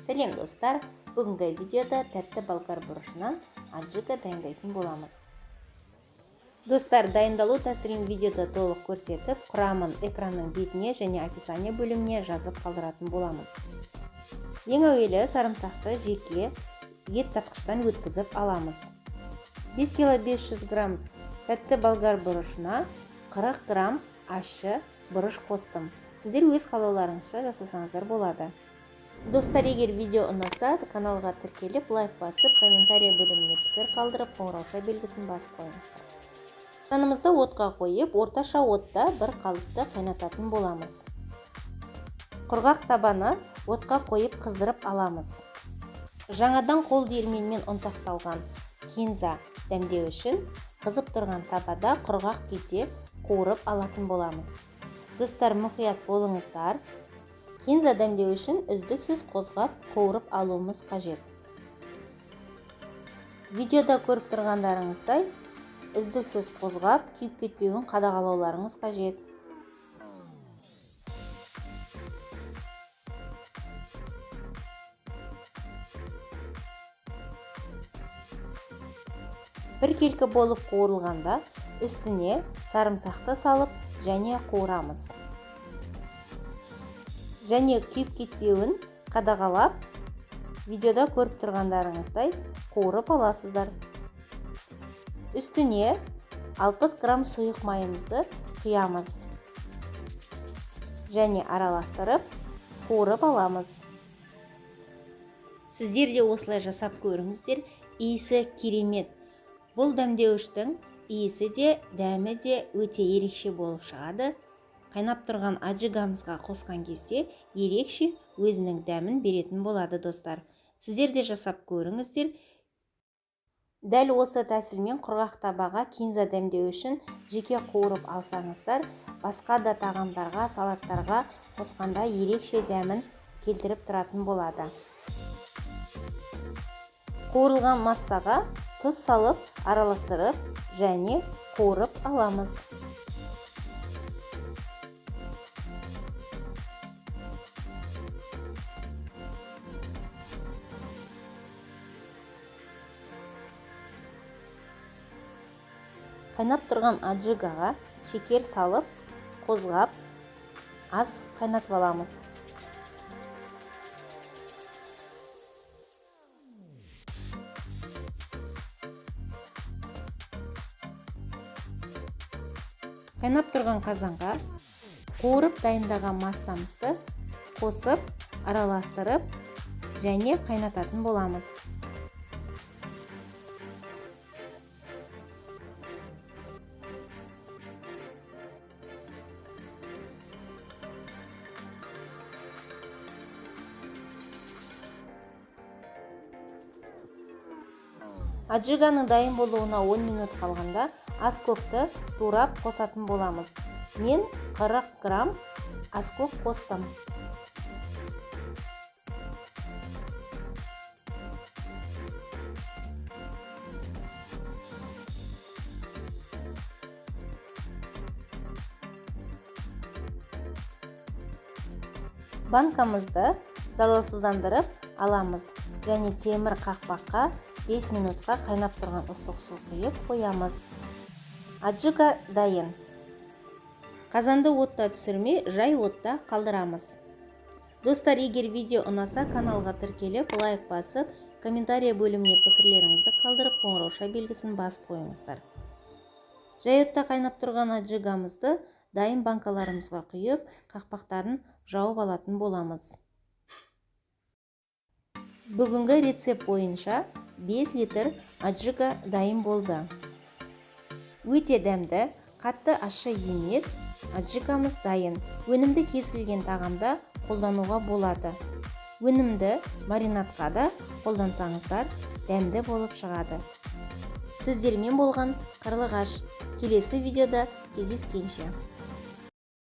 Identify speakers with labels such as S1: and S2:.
S1: Сәлем достар, бүгінгі видеода тәтті болгар бұрышынан аджика дайындайтын боламыз. Достар, дайындалу тәсілін видеода толық көрсетіп, құрамын экранның бетіне және описание бөліміне жазып қалдыратын боламын. Ең әуелі сарымсақты жеке ет тартқыштан өткізіп аламыз. 5 кг 500 грамм тәтті болгар бұрышына 40 грамм ащы бұрыш қостым. Сіздер өз қалауларыңызша жасасаңыздар болады. Достар, егер видео ұнаса, каналға тіркеліп, лайк басып, комментарий бөліміне пікір қалдырып, қоңырауша белгісін басып қойыңыздар. Қанымызды отқа қойып, орташа отта бір қалыпты қайнататын боламыз. Құрғақ табаны отқа қойып қыздырып аламыз. Жаңадан қол диірменмен ұнтақталған кинза дәмдеу үшін қызып тұрған табада құрғақ күйде қуырып алатын боламыз. Достар, мұқият болыңыздар. Кинза дәмдеу үшін үздіксіз қозғап қуырып алуымыз қажет. Видеода көріп тұрғандарыңыздай үздіксіз қозғап күйіп кетпеуін қадағалауларыңыз қажет. Бір келкі болып қуырылғанда үстіне сарымсақты салып және қуырамыз. Және күйіп кетпеуін қадағалап, видеода көріп тұрғандарыңыздай қуырып аласыздар. Үстіне 60 грамм сұйық майымызды құямыз. Және араластырып, қуырып аламыз. Сіздер де осылай жасап көріңіздер, иісі керемет. Бұл дәмдеуіштің иісі де, дәмі де өте ерекше болып шығады. Қайнап тұрған аджигамызға қосқан кезде ерекше өзінің дәмін беретін болады, достар. Сіздер де жасап көріңіздер. Дәл осы тәсілмен құрғақ табаға кинза дәмдеу үшін жеке қуырып алсаңыздар, басқа да тағамдарға, салаттарға қосқанда ерекше дәмін келтіріп тұратын болады. Қуырылған массаға тұз салып, араластырып және қуырып аламыз. Қайнап тұрған аджигаға шекер салып, қозғап, аз қайнатып аламыз. Қайнап тұрған қазанға қуырып дайындаған массамызды қосып, араластырып және қайнататын боламыз. Аджиганың дайын болуына 10 минут қалғанда аскөкті турап қосатын боламыз. Мен 40 грамм аскөк қостым. Банкамызды залалсыздандырып аламыз және темір қақпаққа 5 минутқа қайнап тұрған ыстық су құйып қоямыз. Аджика дайын. Қазанды отта түсірмей, жай отта қалдырамыз. Достар, егер видео ұнаса, каналға тіркеліп, лайк басып, комментарий бөліміне пікірлеріңізді қалдырып, қоңырауша белгісін басып қойыңыздар. Жай отта қайнап тұрған аджигамызды дайын банкаларымызға құйып, қақпақтарын жауып алатын боламыз. Бүгінгі рецепт бойынша 5 литр аджика дайын болды. Өте дәмді, қатты ащы емес, аджикамыз дайын. Өнімді кез келген тағамда қолдануға болады. Өнімді маринадқа да қолдансаңыздар, дәмді болып шығады. Сіздермен болған Қарлығаш. Келесі видеода кездескенше.